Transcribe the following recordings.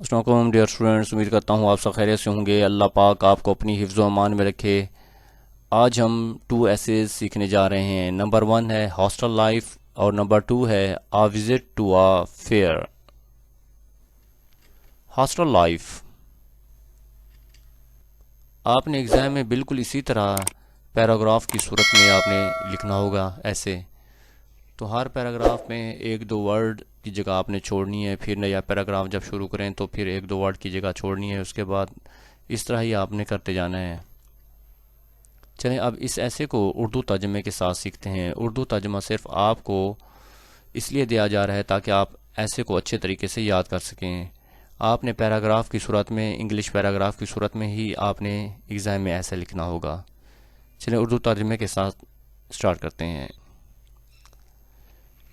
السلام علیکم dear students, امید کرتا ہوں آپ سب خیریت سے ہوں گے۔ اللہ پاک آپ کو اپنی حفظ و امان میں رکھے۔ آج ہم 2 ایسیز سیکھنے جا رہے ہیں۔ نمبر 1 ہے ہاسٹل لائف اور نمبر 2 ہے a visit to a fair. Hostel life, آپ نے ایگزام میں بالکل اسی طرح پیراگراف کی صورت میں آپ نے لکھنا ہوگا ایسے، تو ہر پیراگراف میں 1-2 ورڈ کی جگہ آپ نے چھوڑنی ہے، پھر نیا پیراگراف جب شروع کریں تو پھر 1-2 ورڈ کی جگہ چھوڑنی ہے، اس کے بعد اس طرح ہی آپ نے کرتے جانا ہے۔ چلیں اب اس ایسے کو اردو ترجمے کے ساتھ سیکھتے ہیں۔ اردو ترجمہ صرف آپ کو اس لیے دیا جا رہا ہے تاکہ آپ ایسے کو اچھے طریقے سے یاد کر سکیں۔ آپ نے پیراگراف کی صورت میں، انگلش پیراگراف کی صورت میں ہی آپ نے ایگزام میں ایسے لکھنا ہوگا۔ چلیں اردو ترجمے کے ساتھ سٹارٹ کرتے ہیں۔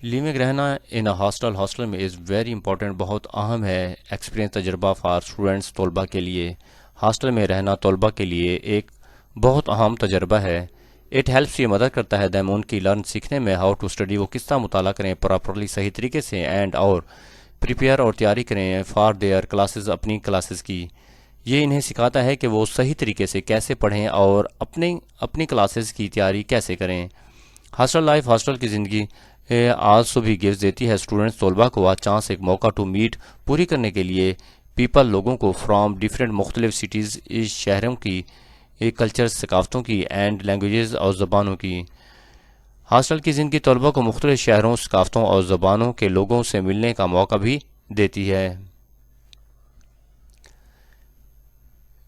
لیونگ رہنا ان اے ہاسٹل، ہاسٹل میں از ویری امپورٹنٹ، بہت اہم ہے ایکسپیرینس، تجربہ فار اسٹوڈنٹس، طلباء کے لیے۔ ہاسٹل میں رہنا طلباء کے لیے ایک بہت اہم تجربہ ہے۔ اٹ ہیلپس، یہ مدد کرتا ہے دیم ان کی لرن سیکھنے میں، ہاؤ ٹو اسٹڈی، وہ کس طرح مطالعہ کریں پراپرلی صحیح طریقے سے، اینڈ اور پریپیئر اور تیاری کریں فار دیئر کلاسز، اپنی کلاسز کی۔ یہ انہیں سکھاتا ہے کہ وہ صحیح طریقے سے کیسے پڑھیں اور اپنی کلاسز کی تیاری کیسے کریں۔ ہاسٹل لائف، ہاسٹل کی زندگی آلسو بھی گفٹ دیتی ہے اسٹوڈنٹس، طلباء کو چانس، ایک موقع ٹو میٹ، پوری کرنے کے لیے پیپل، لوگوں کو، فرام ڈفرینٹ، مختلف سٹیز، اس شہروں کی، کلچر، ثقافتوں کی، اینڈ لینگویجز، اور زبانوں کی۔ ہاسٹل کی زندگی طلباء کو مختلف شہروں، ثقافتوں اور زبانوں کے لوگوں سے ملنے کا موقع بھی دیتی ہے۔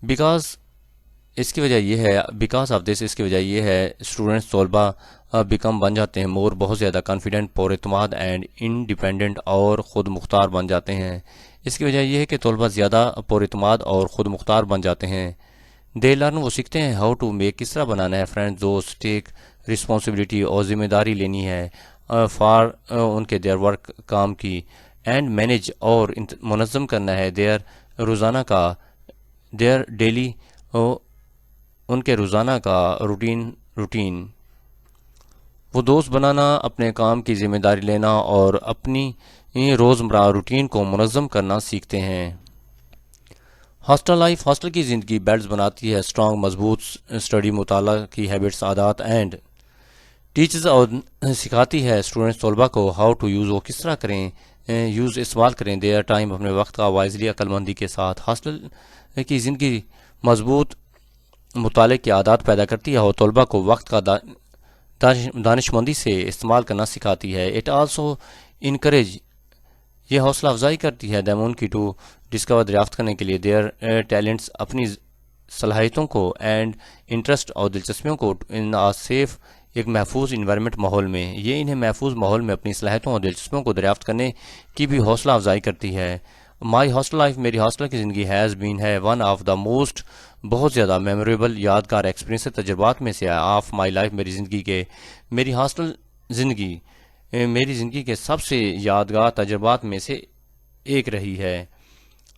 بیکاز، اس کی وجہ یہ ہے، بیکاز آف دس، اس کی وجہ یہ ہے اسٹوڈنٹس، طلباء بیکم، بن جاتے ہیں، مور، بہت زیادہ، کانفیڈنٹ، پر اعتماد، اینڈ انڈیپینڈنٹ، اور خود مختار بن جاتے ہیں۔ اس کی وجہ یہ ہے کہ طلباء زیادہ پر اعتماد اور خود مختار بن جاتے ہیں۔ دے لرن، وہ سیکھتے ہیں، ہاؤ ٹو میک، کس طرح بنانا ہے، فرینڈ، دوست، ٹیک رسپانسبلٹی، اور ذمہ داری لینی ہے، فار، ان کے دیئر ورک، کام کی، اینڈ مینیج، اور منظم کرنا ہے، دیئر، روزانہ کا، دیئر ڈیلی، ان کے روزانہ کا روٹین۔ وہ دوست بنانا، اپنے کام کی ذمہ داری لینا اور اپنی روزمرہ روٹین کو منظم کرنا سیکھتے ہیں۔ ہاسٹل لائف، ہاسٹل کی زندگی بیلڈز بناتی ہے اسٹرانگ، مضبوط اسٹڈی، مطالعہ کی ہیبٹس، عادات، اینڈ ٹیچز، اور سکھاتی ہے اسٹوڈنٹس، طلباء کو، ہاؤ ٹو یوز، وہ کس طرح کریں، یوز، استعمال کریں، دیئر ٹائم، اپنے وقت کا، وائزلی، عقل مندی کے ساتھ۔ ہاسٹل کی زندگی مضبوط مطالعے کی عادات پیدا کرتی ہے اور طلباء کو وقت کا دانش مندی سے استعمال کرنا سکھاتی ہے۔ اٹ آلسو انکریج، یہ حوصلہ افزائی کرتی ہے دیم ان کی ٹو ڈسکور، دریافت کرنے کے لیے، دیئر ٹیلنٹس، اپنی صلاحیتوں کو، اینڈ انٹرسٹ، اور دلچسپیوں کو، ان آ سیف، ایک محفوظ انوائرمنٹ، ماحول میں۔ یہ انہیں محفوظ ماحول میں اپنی صلاحیتوں اور دلچسپیوں کو دریافت کرنے کی بھی حوصلہ افزائی کرتی ہے۔ مائی ہاسٹل لائف، میری ہاسٹل کی زندگی، ہیز بین، ہے، ون آف دا موسٹ، بہت زیادہ، میموریبل، یادگار ایکسپیرینس، تجربات میں سے، آف مائی لائف، میری زندگی کے، میری ہاسٹل زندگی میری زندگی کے سب سے یادگار تجربات میں سے ایک رہی ہے۔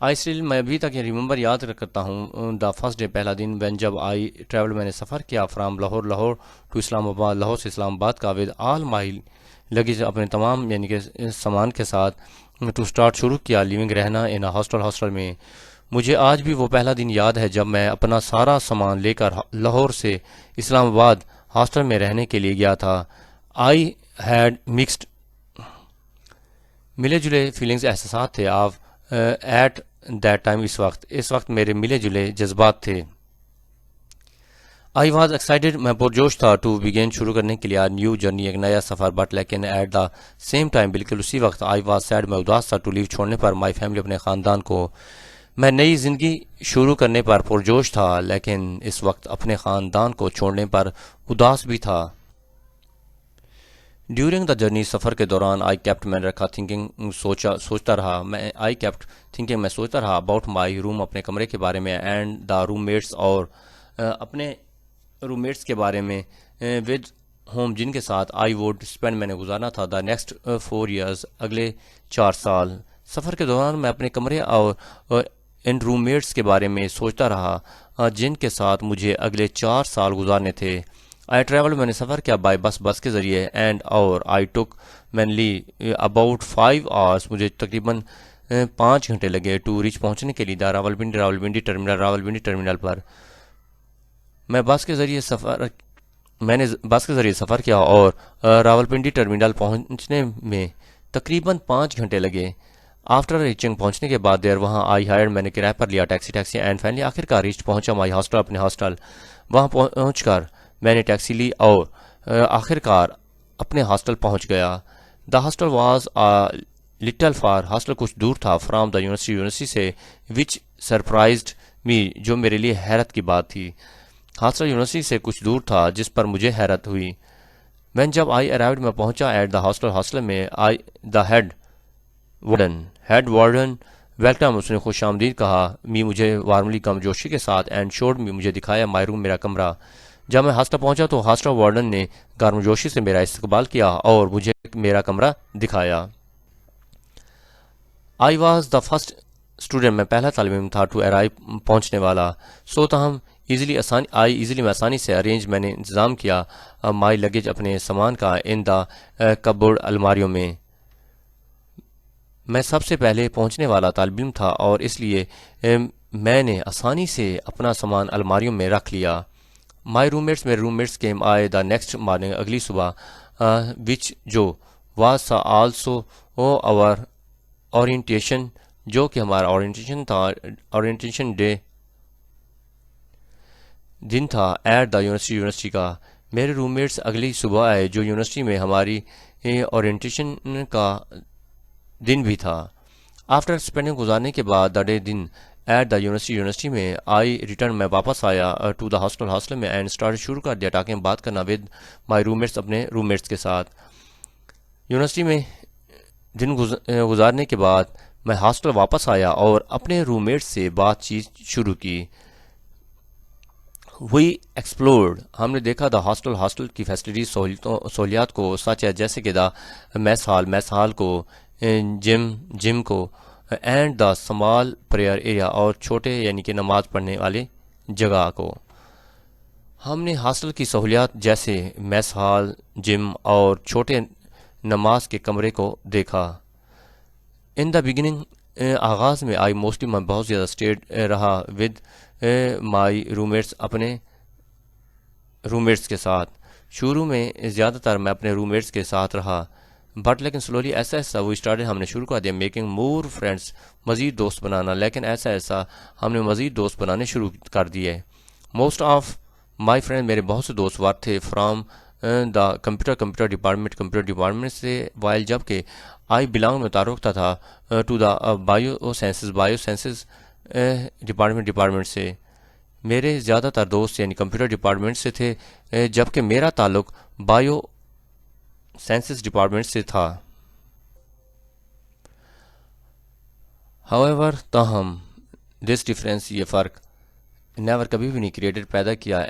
آئی اسٹل، میں ابھی تک یہ ریممبر، یاد کرتا ہوں، دا فرسٹ ڈے، پہلا دن، وین، جب، آئی ٹریول، میں نے سفر کیا، فرام لاہور ٹو اسلام آباد، لاہور سے اسلام آباد کا، ود آل مائی لگیج، اپنے تمام یعنی کہ سامان کے ساتھ، ٹو اسٹارٹ، شروع کیا، لیونگ رہنا ان ہاسٹل میں۔ مجھے آج بھی وہ پہلا دن یاد ہے جب میں اپنا سارا سامان لے کر لاہور سے اسلام آباد ہاسٹل میں رہنے کے لیے گیا تھا۔ آئی ہیڈ مکسڈ، ملے جلے فیلنگز، احساسات تھے، آف ایٹ دیٹ ٹائم، اس وقت میرے ملے جلے جذبات تھے۔ آئی واز ایکسائٹیڈ، میں پرجوش تھا، ٹو بگین، شروع کرنے کے لیے، نیو جرنی، ایک نیا سفر، بٹ لیکن ایٹ دا سیم ٹائم، بالکل اسی وقت، آئی واز سیڈ، میں اداس تھا، ٹو لیو، چھوڑنے پر، مائی فیملی، اپنے خاندان کو۔ میں نئی زندگی شروع کرنے پر پرجوش تھا لیکن اس وقت اپنے خاندان کو چھوڑنے پر اداس بھی تھا۔ ڈیورنگ دا جرنی، سفر کے دوران، آئی کیپٹ، میں نے رکھا، تھنکنگ، سوچتا رہا، آئی کیپٹ تھنکنگ، میں سوچتا رہا، اباؤٹ مائی روم، اپنے کمرے کے بارے میں، اینڈ دا روم میٹس، اور اپنے روم میٹس کے بارے میں، ود ہوم، جن کے ساتھ، آئی ووڈ اسپینڈ، میں نے گزارنا تھا، دا نیکسٹ 4 years، اگلے 4 سال۔ سفر کے دوران میں اپنے کمرے اور ان روم میٹس کے بارے میں سوچتا رہا جن کے ساتھ مجھے اگلے 4 سال گزارنے تھے۔ آئی ٹریول، میں نے سفر کیا، بائی بس کے ذریعے، اینڈ، اور، آئی ٹک، میں نے لی، اباؤٹ 5 hours، مجھے تقریباً 5 گھنٹے لگے ٹو ریچ پہنچنے کے لیے راولپنڈی ٹرمینل پر۔ میں بس کے ذریعے سفر کیا اور راولپنڈی ٹرمینل پہنچنے میں تقریباً 5 گھنٹے لگے۔ آفٹر ریچنگ پہنچنے کے بعد وہاں آئی ہائر، میں نے کرایہ پر لیا ٹیکسی اینڈ فائنلی آخر کار ریچ پہنچا مائی ہاسٹل، اپنے ہاسٹل۔ وہاں پہنچ کر میں نے ٹیکسی لی اور آخر کار اپنے ہاسٹل پہنچ گیا۔ The hostel was little far, hostel کچھ دور تھا فرام دا یونیورسٹی سے، وچ سرپرائزڈ می، جو میرے لیے حیرت کی بات تھی۔ ہاسٹل یونیورسٹی سے کچھ دور تھا جس پر مجھے حیرت ہوئی۔ میں جب آئی ارائیوڈ میں پہنچا ایٹ دا ہاسٹل میں دا ہیڈ وارڈن ویلکم، اس نے خوش آمدید کہا می مجھے وارملی کم جوشی کے ساتھ، اینڈ شوڈ می، مجھے دکھایا مائی روم، میرا کمرہ۔ جب میں ہاسٹل پہنچا تو ہاسٹل وارڈن نے گرمجوشی سے میرا استقبال کیا اور مجھے میرا کمرہ دکھایا۔ I was the first student, میں پہلا طالب علم تھا ٹو ارائیو، پہنچنے والا۔ سو تاہم میں آسانی سے ارینج، میں نے انتظام کیا مائی لگیج، اپنے سامان کا، ان دا کبورڈ، الماریوں میں۔ میں سب سے پہلے پہنچنے والا طالب علم تھا اور اس لیے میں نے آسانی سے اپنا سامان الماریوں میں رکھ لیا۔ مائی روم میٹس، میرے روم میٹس کیم آئے دا نیکسٹ مارننگ، اگلی صبح، وچ جو واز آلسو آور اورینٹیشن، جو کہ ہمارا اورینٹیشن تھا، اورینٹیشن ڈے دن تھا ایٹ دا یونیورسٹی کا۔ میرے روم میٹس اگلی صبح آئے جو یونیورسٹی میں ہماری اورینٹیشن کا دن بھی تھا۔ آفٹر اسپینڈنگ، گزارنے کے بعد، دا ڈے، دن، ایٹ دا یونیورسٹی میں، آئی ریٹرن، میں واپس آیا ٹو دا ہاسٹل میں، اینڈ اسٹارٹ، شروع کر دیا ٹاکنگ، بات کرنا، ود مائی روم میٹس، اپنے روم میٹس کے ساتھ۔ یونیورسٹی میں دن گزارنے کے بعد میں ہاسٹل واپس آیا اور اپنے روم میٹ سے بات چیت شروع کی۔ وی ایکسپلورڈ، ہم نے دیکھا دا ہاسٹل کی فیسلٹیز، سہولیات کو، سچ ہے جیسے کہ دا میس ہال کو، جم کو، and the small prayer area, اور چھوٹے یعنی کہ نماز پڑھنے والے جگہ کو۔ ہم نے ہاسٹل کی سہولیات جیسے میس ہال، جم اور چھوٹے نماز کے کمرے کو دیکھا۔ ان دا بگننگ، آغاز میں، آئی موسٹلی، میں بہت زیادہ اسٹیڈ رہا ود مائی روم میٹس، اپنے روم میٹس کے ساتھ۔ شروع میں زیادہ تر میں اپنے روم میٹس کے ساتھ رہا، بٹ لیکن سلولی، ایسا ایسا وہ اسٹارٹڈ، ہم نے شروع کر دیا میکنگ مور فرینڈس، مزید دوست بنانا، لیکن ایسا ایسا ہم نے مزید دوست بنانے شروع کر دیے۔ موسٹ آف مائی فرینڈ، میرے بہت سے دوست تھے فرام دا کمپیوٹر ڈپارٹمنٹ سے، وائل جب کہ آئی بلانگ، میں تعلق تھا to the bio sciences department سے۔ میرے زیادہ تر دوست یعنی کمپیوٹر ڈپارٹمنٹ سے تھے، جبکہ میرا تعلق بایو سائنسز ڈپارٹمنٹ سے تھا۔ however، تاہم دس ڈفرینس، یہ فرق، نیور، کبھی بھی نہیں، کریٹڈ، پیدا کیا،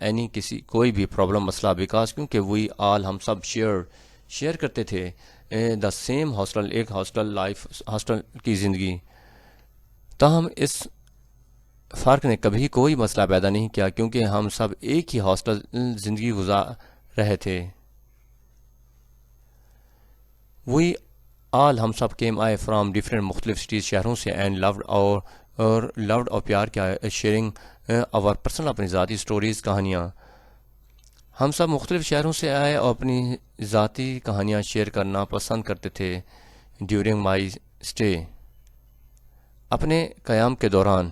کوئی بھی پرابلم، مسئلہ، بیکاز، کیونکہ وی آل، ہم سب شیئر کرتے تھے دا سیم ہاسٹل، ایک ہاسٹل کی زندگی۔ تاہم اس فرق نے کبھی کوئی مسئلہ پیدا نہیں کیا کیونکہ ہم سب ایک ہی ہاسٹل زندگی گزار رہے تھے۔ وی آل، ہم سب کیم آئے فرام ڈفرینٹ، مختلف سٹیز، شہروں سے، اینڈ لوڈ، اور پیار کیا، شیئرنگ اور پرسنل، اپنی ذاتی سٹوریز، کہانیاں۔ ہم سب مختلف شہروں سے آئے اور اپنی ذاتی کہانیاں شیئر کرنا پسند کرتے تھے۔ ڈیورنگ مائی اسٹے، اپنے قیام کے دوران،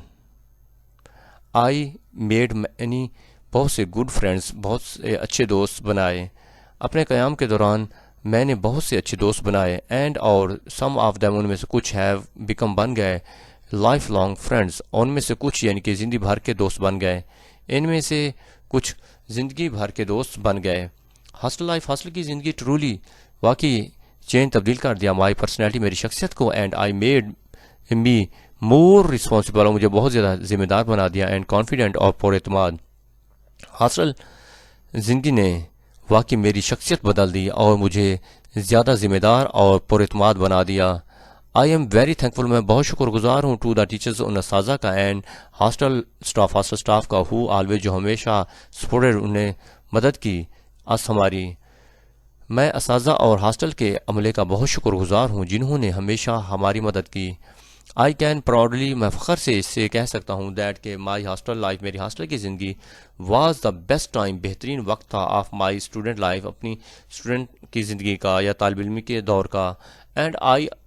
آئی میڈ مینی، بہت سے گڈ فرینڈس، بہت سے اچھے دوست بنائے۔ اپنے قیام کے دوران میں نے بہت سے اچھے دوست بنائے، اینڈ اور سم آف دیم، ان میں سے کچھ ہیو بیکم، بن گئے، لائف لانگ فرینڈس، ان میں سے کچھ یعنی کہ زندگی بھر کے دوست بن گئے، ان میں سے کچھ زندگی بھر کے دوست بن گئے۔ ہاسٹل لائف، ہاسٹل کی زندگی ٹرولی، واقعی تبدیل کر دیا مائی پرسنالٹی، میری شخصیت کو، and I made me more responsible, اور مجھے بہت زیادہ ذمہ دار بنا دیا، اینڈ کانفیڈنٹ، اور پر اعتماد۔ ہاسٹل زندگی نے واقعی میری شخصیت بدل دی اور مجھے زیادہ ذمہ دار اور پر اعتماد بنا دیا۔ آئی ایم ویری تھینکفل، میں بہت شکر گزار ہوں ٹو دا ٹیچرز، ان اساتذہ کا، اینڈ ہاسٹل اسٹاف کا، ہو آلویز، جو ہمیشہ سپورٹڈ، انہیں مدد کی، ہماری۔ میں اساتذہ اور ہاسٹل کے عملے کا بہت شکر گزار ہوں جنہوں نے ہمیشہ ہماری مدد کی۔ آئی کین پراؤڈلی، میں فخر سے اس سے کہہ سکتا ہوں دیٹ کہ مائی ہاسٹل لائف، میری ہاسٹل کی زندگی واز دا بیسٹ ٹائم، بہترین وقت تھا آف مائی اسٹوڈنٹ لائف، اپنی اسٹوڈنٹ کی زندگی کا یا طالب علمی کے دور کا. اینڈ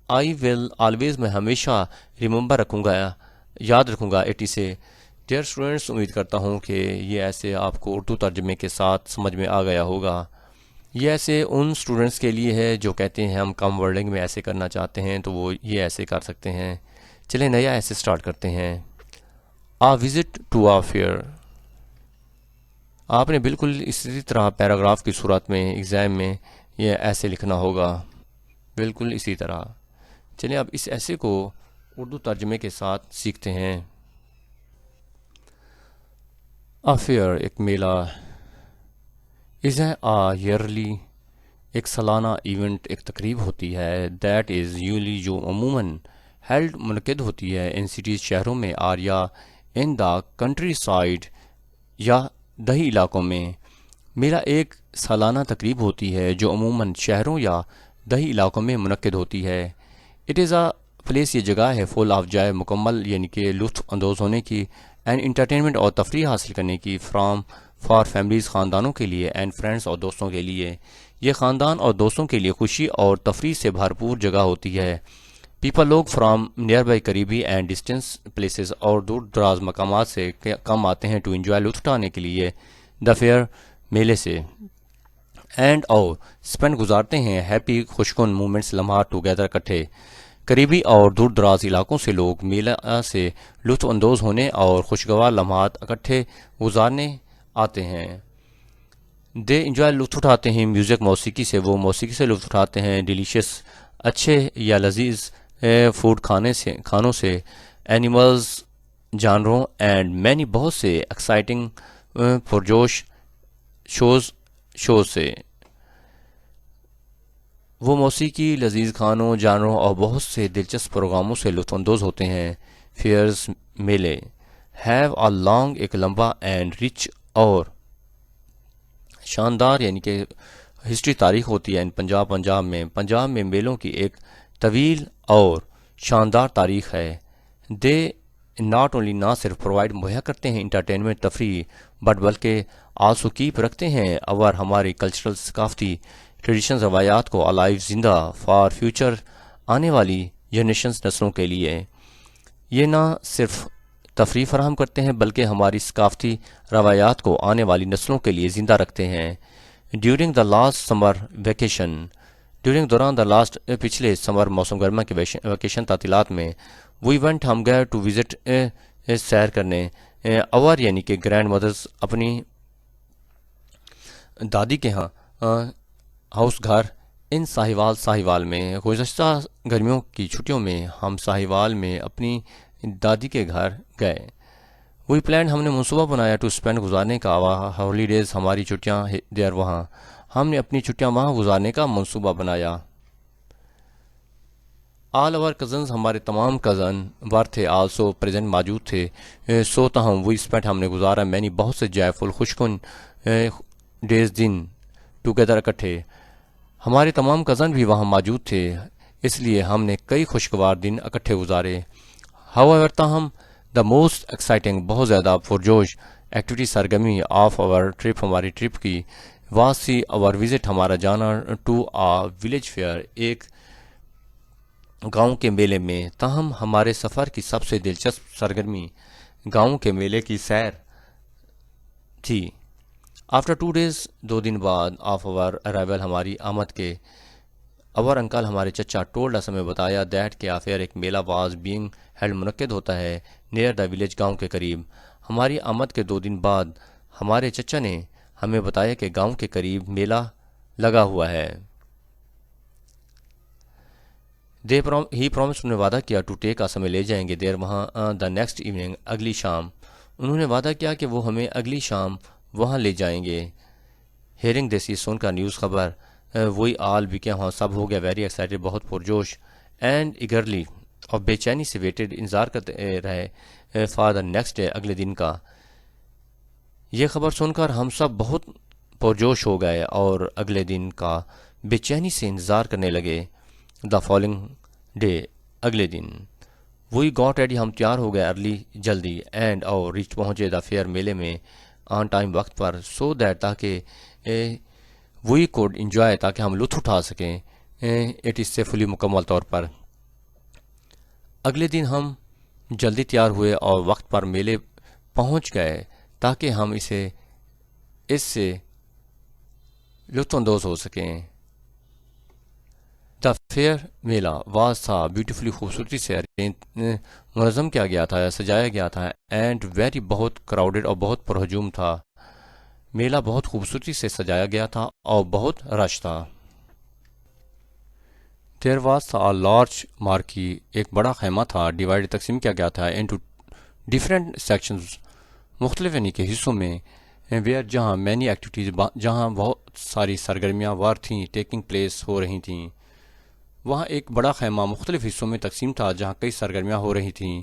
آئی ول آلویز، میں ہمیشہ ریممبر رکھوں گا، یاد رکھوں گا اٹ سے. ڈیئر اسٹوڈنٹس، امید کرتا ہوں کہ یہ ایسے آپ کو اردو ترجمے کے ساتھ سمجھ میں آ گیا ہوگا. یہ ایسے ان اسٹوڈنٹس کے لیے ہے جو کہتے ہیں ہم کم ورڈنگ میں ایسے کرنا چاہتے ہیں تو وہ یہ ایسے کر سکتے ہیں. چلیں نیا ایسے سٹارٹ کرتے ہیں. آ وزٹ ٹو آ فیئر. آپ نے بالکل اسی طرح پیراگراف کی صورت میں ایگزام میں یہ ایسے لکھنا ہوگا، بالکل اسی طرح. چلیں اب اس ایسے کو اردو ترجمے کے ساتھ سیکھتے ہیں. آ فیئر ایک میلہ، از اے ایئرلی ایک سالانہ ایونٹ، ایک تقریب ہوتی ہے. دیٹ از یولی جو عموماً ہیلڈ منعقد ہوتی ہے ان سٹیز شہروں میں، اور یا ان دا کنٹری سائڈ یا دیہی علاقوں میں. میرا ایک سالانہ تقریب ہوتی ہے جو عموماً شہروں یا دیہی علاقوں میں منعقد ہوتی ہے. اٹ از اے پلیس، یہ جگہ ہے، فل آف جائے، مکمل یعنی کہ لطف اندوز ہونے کی، اینڈ انٹرٹینمنٹ اور تفریح حاصل کرنے کی، فرام فار فیملیز خاندانوں کے لیے، اینڈ فرینڈس اور دوستوں کے لیے. یہ خاندان اور دوستوں کے لیے خوشی اور تفریح سے بھرپور جگہ ہوتی ہے. پیپل لوگ فرام نیئر بائی، قریبی اینڈ ڈسٹینس پلیسز اور دور دراز مقامات سے کم آتے ہیں ٹو انجوائے، لطف اٹھانے کے لیے، دا فیئر میلے سے. اینڈ اور اسپینڈ گزارتے ہیں ہیپی خوشکن مومنٹس، لمحات ٹوگیدر اکٹھے. قریبی اور دور دراز علاقوں سے لوگ میلہ سے لطف اندوز ہونے اور خوشگوار لمحات اکٹھے گزارنے آتے ہیں. دے انجوائے، لطف اٹھاتے ہیں، میوزک موسیقی سے، وہ موسیقی سے لطف اٹھاتے ہیں. ڈیلیشیس اچھے یا لذیذ فوڈ کھانوں سے، اینیملز جانوروں، اینڈ مینی بہت سے ایکسائٹنگ پرجوش شوز سے. وہ موسیقی، لذیذ کھانوں، جانوروں اور بہت سے دلچسپ پروگراموں سے لطف اندوز ہوتے ہیں. فیئرز میلے ہیو آ لانگ، ایک لمبا، اینڈ رچ اور شاندار یعنی کہ ہسٹری، تاریخ ہوتی ہے. پنجاب میں میلوں کی ایک طویل اور شاندار تاریخ ہے. دے ناٹ اونلی، نہ صرف پرووائڈ مہیا کرتے ہیں انٹرٹینمنٹ، تفریح، بٹ بلکہ آلسو کیپ رکھتے ہیں اور ہماری کلچرل ثقافتی ٹریڈیشنز، روایات کو الائیو، زندہ، فار فیوچر، آنے والی جنریشنز، نسلوں کے لیے. یہ نہ صرف تفریح فراہم کرتے ہیں بلکہ ہماری ثقافتی روایات کو آنے والی نسلوں کے لیے زندہ رکھتے ہیں. During the last summer vacation, دوران دا لاسٹ پچھلے سمر موسم گرما کے ویکیشن تعطیلات میں، وی وینٹ، ہم گئے، ٹو وزٹ سیر کرنے، اور یعنی کہ گرینڈ مدرز، اپنی دادی کے ہاں، ہاؤس گھر، ان ساہیوال میں. گزشتہ گرمیوں کی چھٹیوں میں ہم ساہیوال میں اپنی دادی کے گھر گئے. وہی پلان، ہم نے منصوبہ بنایا، ٹو اسپینڈ، گزارنے کا، ہالیڈیز، ہماری چھٹیاں دیر، وہاں ہم نے اپنی چھٹیاں وہاں گزارنے کا منصوبہ بنایا. آل اوور کزنز، ہمارے تمام کزن ور تھے، آلسو پریزنٹ، موجود تھے. سو تاہم، وہی اسپینڈ، ہم نے گزارا، مینی بہت سے، جائے فل خوشکن ڈیز، دن، ٹوگیدر اکٹھے. ہمارے تمام کزن بھی وہاں موجود تھے، اس لیے ہم نے کئی خوشگوار دن اکٹھے گزارے. ہاؤ تاہم، دا موسٹ ایکسائٹنگ، بہت زیادہ پرجوش ایکٹیویٹی، سرگرمی، آف آور ٹرپ، ہماری ٹرپ کی، واز سی آور وزٹ، ہمارا جانا، ٹو آ ولیج فیئر، ایک گاؤں کے میلے میں. تاہم ہمارے سفر کی سب سے دلچسپ سرگرمی گاؤں کے میلے کی سیر تھی. آفٹر 2 days، 2 دن بعد، آف آور ارائیول، ہماری آمد کے، اور انکل، ہمارے چچا، ٹولڈ اس، ہمیں بتایا، دیٹ کہ افیئر، ایک میلہ، واز بینگ ہیلڈ، منعقد ہوتا ہے، نیئر دا ولیج، گاؤں کے قریب. ہماری آمد کے 2 دن بعد ہمارے چچا نے ہمیں بتایا کہ گاؤں کے قریب میلہ لگا ہوا ہے. ہی پرومس، نے وعدہ کیا، ٹو ٹیک اس، ہمیں لے جائیں گے، دیر، وہاں، دا نیکسٹ ایوننگ، اگلی شام، انہوں نے وعدہ کیا کہ وہ ہمیں اگلی شام وہاں لے جائیں گے. ہیئرنگ دس، یہ سن کر، نیوز، خبر، وہی آل بھی کیا، وہاں سب ہو گیا، ویری ایکسائٹیڈ، بہت پرجوش، اینڈ ایگرلی، اور بے چینی سے، ویٹڈ، انتظار کرتے رہے، فار دا نیکسٹ ڈے، اگلے دن کا. یہ خبر سن کر ہم سب بہت پرجوش ہو گئے اور اگلے دن کا بے چینی سے انتظار کرنے لگے. دا فالوئنگ ڈے، اگلے دن. وہی گاٹ ریڈی، ہم تیار ہو گئے ارلی جلدی، اینڈ اور ریچ پہنچے دا فیئر میلے میں آن ٹائم وقت پر، سو دیٹ تاکہ وہی کوڈ انجوائے، تاکہ ہم لطف اٹھا سکیں اٹ اس سے فلی مکمل طور پر۔ اگلے دن ہم جلدی تیار ہوئے اور وقت پر میلے پہنچ گئے تاکہ ہم اس سے لطف اندوز ہو سکیں۔ دا فیئر میلہ واز تھا بیوٹیفلی، خوبصورتی سے منظم کیا گیا تھا یا سجایا گیا تھا، اینڈ ویری بہت کراؤڈڈ اور بہت پرہجوم تھا۔ میلہ بہت خوبصورتی سے سجایا گیا تھا اور بہت رش تھا۔ دیر واز تھا لارج مارکی، ایک بڑا خیمہ تھا، ڈیوائڈ تقسیم کیا گیا تھا انٹو ڈفرینٹ سیکشنز، مختلف یعنی کہ حصوں میں، ویئر جہاں مینی ایکٹیویٹیز، جہاں بہت ساری سرگرمیاں وار تھیں، ٹیکنگ پلیس ہو رہی تھیں۔ وہاں ایک بڑا خیمہ مختلف حصوں میں تقسیم تھا جہاں کئی سرگرمیاں ہو رہی تھیں۔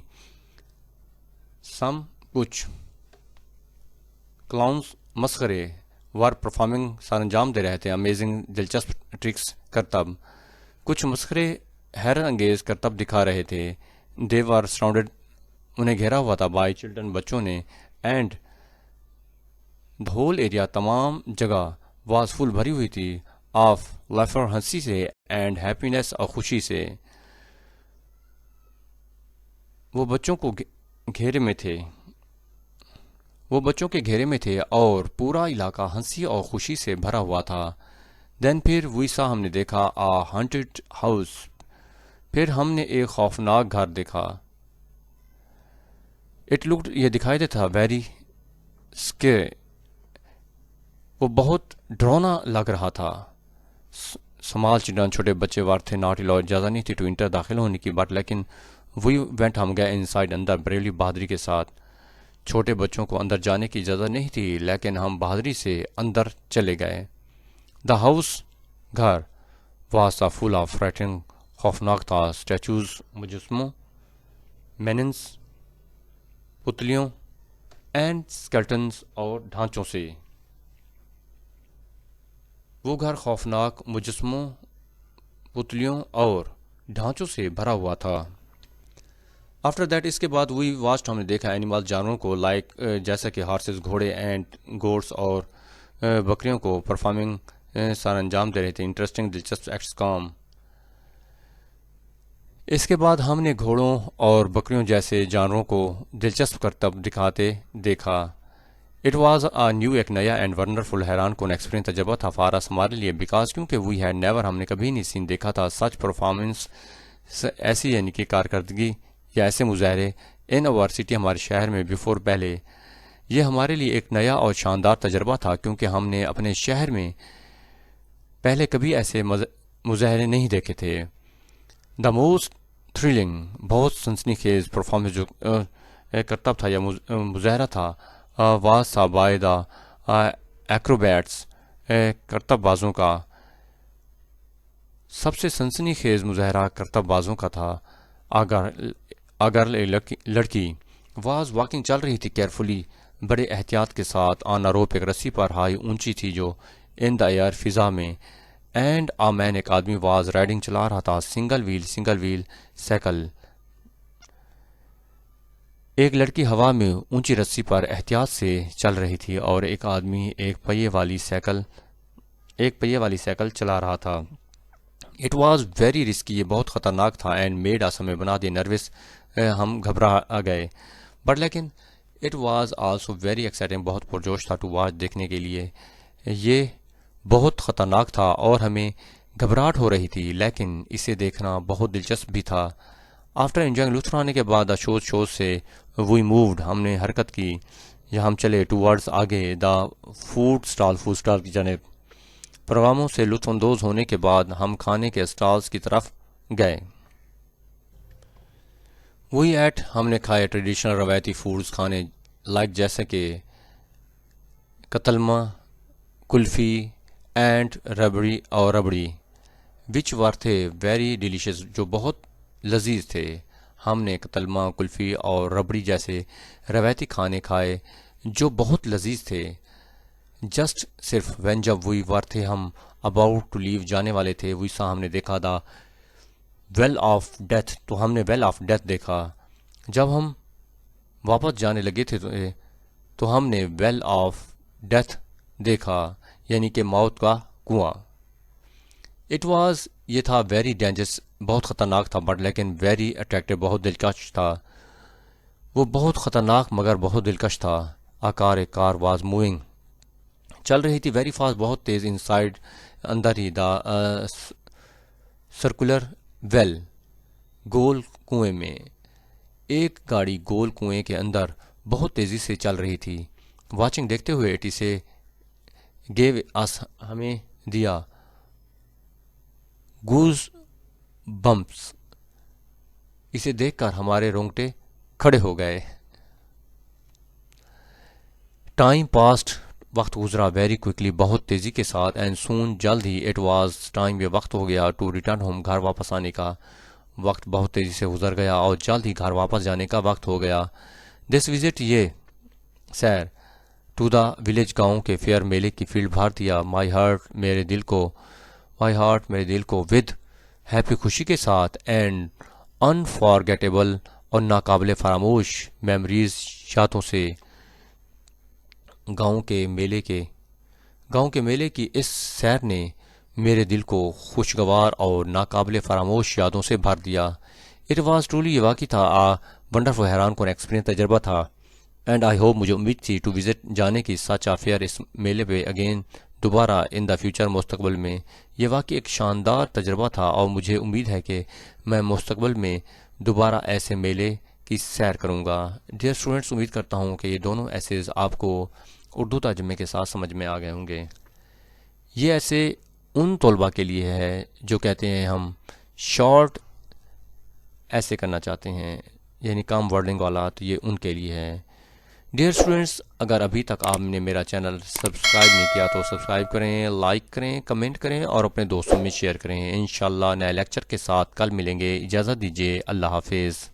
کچھ کلاؤنز مسخرے وار پرفارمنگ سر انجام دے رہے تھے، امیزنگ دلچسپ ٹرکس کرتب، کچھ مسخرے حیرت انگیز کرتب دکھا رہے تھے۔ دے وار سراؤنڈڈ، انہیں گھیرا ہوا تھا، بائی چلڈرن، بچوں نے، اینڈ دا ہول ایریا، تمام جگہ، واز فل، بھری ہوئی تھی، آف لافر، ہنسی سے، اینڈ ہیپینس، اور خوشی سے۔ وہ بچوں کے گھیرے میں تھے اور پورا علاقہ ہنسی اور خوشی سے بھرا ہوا تھا۔ دین پھر ویسا، ہم نے دیکھا، ہانٹڈ ہاؤس، پھر ہم نے ایک خوفناک گھر دیکھا۔ اٹ لکڈ، یہ دکھائی دیتا تھا، ویری اسکیئر، وہ بہت ڈرونا لگ رہا تھا۔ سمال چلڈرن، چھوٹے بچے وار تھے، ناٹ الاؤڈ، اجازت نہیں تھی ٹو انٹر، داخل ہونے کی، بٹ لیکن وی وینٹ، ہم گئے، ان سائڈ، اندر، بریولی، بہادری کے ساتھ۔ چھوٹے بچوں کو اندر جانے کی اجازت نہیں تھی لیکن ہم بہادری سے اندر چلے گئے۔ دا ہاؤس، گھر، واز تھا فل آف فرائٹنگ، خوفناک تھا، اسٹیچوز، مجسموں، میننس، پتلیوں، اینڈ اسکیلٹنز، اور ڈھانچوں سے۔ وہ گھر خوفناک مجسموں، پتلیوں اور ڈھانچوں سے بھرا ہوا تھا۔ آفٹر دیٹ، اس کے بعد وی واچڈ، ہم نے دیکھا، اینیمل، جانوروں کو، لائک جیسا کہ ہارسز، گھوڑے، اینڈ گوٹس، اور بکریوں کو، پرفارمنگ سر انجام دے رہے تھے، انٹرسٹنگ، دلچسپ ایکٹس، کام۔ اس کے بعد ہم نے گھوڑوں اور بکریوں جیسے جانوروں کو دلچسپ کرتب دکھاتے دیکھا۔ اٹ واز نیو، ایک نیا، اینڈ ونڈرفل، حیران کن ایکسپیرینس، تجربہ تھا، فار اس، ہمارے لیے، بیکاز، کیونکہ وی ہیڈ نیور، ہم نے کبھی نہیں سین، دیکھا تھا، سچ پرفارمنس، ایسی یعنی کہ کارکردگی یا ایسے مظاہرے، ان اوور سٹی، ہمارے شہر میں، بیفور، پہلے۔ یہ ہمارے لیے ایک نیا اور شاندار تجربہ تھا کیونکہ ہم نے اپنے شہر میں پہلے کبھی ایسے مظاہرے نہیں دیکھے تھے۔ دا موسٹ تھرلنگ، بہت سنسنی خیز پرفارمنس جو کرتب تھا یا مظاہرہ تھا، واز تھا بائی دا ایکروبیٹس، کرتب بازوں کا۔ سب سے سنسنی خیز مظاہرہ کرتب بازوں کا تھا۔ اگر لڑکی واز واکنگ، چل رہی تھی، کیئرفلی، بڑے احتیاط کے ساتھ، آن اے روپ، ایک رسی پر، ہائی، اونچی تھی جو، ان دا ایئر، فضا میں، اینڈ آ مین، ایک آدمی، واز رائڈنگ، چلا رہا تھا، سنگل ویل سائیکل۔ ایک لڑکی ہوا میں اونچی رسی پر احتیاط سے چل رہی تھی اور ایک آدمی ایک پہیے والی سائیکل چلا رہا تھا۔ اٹ واز ویری رسکی، یہ بہت خطرناک تھا، اینڈ میڈ اس، ہمیں بنا دیا، نروس، ہم گھبرا گئے، بٹ لیکن it was also very exciting, بہت پرجوش تھا، ٹو واچ، دیکھنے کے لیے۔ یہ بہت خطرناک تھا اور ہمیں گھبراہٹ ہو رہی تھی لیکن اسے دیکھنا بہت دلچسپ بھی تھا۔ آفٹر انجوائنگ، لطف اٹھانے کے بعد، شوز سے وی مووڈ، ہم نے حرکت کی یا ہم چلے، ٹوورڈز، آگے، دا فوڈ اسٹال کی جانب۔ پروگراموں سے لطف اندوز ہونے کے بعد ہم کھانے کے اسٹالز کی طرف گئے۔ وہی ایٹ، ہم نے کھائے، ٹریڈیشنل، روایتی فوڈز، کھانے، لائک جیسے کہ کتلمہ، کلفی، اینڈ ربڑی، وچ ور تھے ویری ڈیلیشیس، جو بہت لذیذ تھے۔ ہم نے کتلمہ، کلفی اور ربڑی جیسے روایتی کھانے کھائے جو بہت لذیذ تھے۔ جسٹ صرف وین، جب وی ور تھے، ہم اباؤٹ ٹو لیو، جانے والے تھے، وی سا، ہم نے دیکھا، دا ویل آف ڈیتھ، تو ہم نے ویل آف ڈیتھ دیکھا، جب ہم واپس جانے لگے تھے تو ہم نے ویل آف ڈیتھ دیکھا، یعنی کہ موت کا کنواں۔ اٹ واز، یہ تھا ویری ڈینجرس، بہت خطرناک تھا، بٹ لیکن ویری اٹریکٹیو، بہت دلکش تھا۔ وہ بہت خطرناک مگر بہت دلکش تھا۔ کار واز موونگ، چل رہی تھی، ویری فاسٹ، بہت تیز، ان سائڈ، اندر ہی، دا سرکولر ویل، گول کنویں میں۔ ایک گاڑی گول کنویں کے اندر بہت تیزی سے چل رہی تھی۔ واچنگ، دیکھتے ہوئے، اٹ اسے گیو اس، ہمیں دیا، گوز بمپس، اسے دیکھ کر ہمارے رونگٹے کھڑے ہو گئے۔ ٹائم پاسڈ، وقت گزرا، ویری کوئکلی، بہت تیزی کے ساتھ، اینڈ سون، جلد ہی، اٹ واز ٹائم، یہ وقت ہو گیا، ٹو ریٹرن ہوم، گھر واپس آنے کا۔ وقت بہت تیزی سے گزر گیا اور جلد ہی گھر واپس جانے کا وقت ہو گیا۔ دس وزٹ، یہ سیر، ٹو دا ولیج، گاؤں کے فیئر، میلے کی فیلڈ، بھر دیا، مائی ہارٹ، میرے دل کو، ود ہیپی، خوشی کے ساتھ، اینڈ انفارگیٹیبل، اور ناقابل فراموش، میموریز، یادوں سے۔ گاؤں کے میلے کی اس سیر نے میرے دل کو خوشگوار اور ناقابل فراموش یادوں سے بھر دیا۔ اٹ واز ٹرولی، یہ واقعی تھا، ونڈرفل، حیران کن ایکسپیرینس، تجربہ تھا، اینڈ آئی ہوپ، مجھے امید تھی، ٹو وزٹ، جانے کی، سچ فیئر، اس میلے پہ، اگین، دوبارہ، ان دا فیوچر، مستقبل میں۔ یہ واقعی ایک شاندار تجربہ تھا اور مجھے امید ہے کہ میں مستقبل میں دوبارہ ایسے میلے کی سیر کروں گا۔ ڈیئر اسٹوڈنٹس، امید کرتا ہوں کہ یہ دونوں ایسیز آپ کو اردو ترجمے کے ساتھ سمجھ میں آ گئے ہوں گے۔ یہ ایسے ان طلباء کے لیے ہے جو کہتے ہیں ہم شارٹ ایسے کرنا چاہتے ہیں، یعنی کم ورڈنگ والا، تو یہ ان کے لیے ہے۔ ڈیئر اسٹوڈنٹس، اگر ابھی تک آپ نے میرا چینل سبسکرائب نہیں کیا تو سبسکرائب کریں، لائک کریں، کمنٹ کریں اور اپنے دوستوں میں شیئر کریں۔ انشاءاللہ نئے لیکچر کے ساتھ کل ملیں گے، اجازت دیجیے، اللہ حافظ۔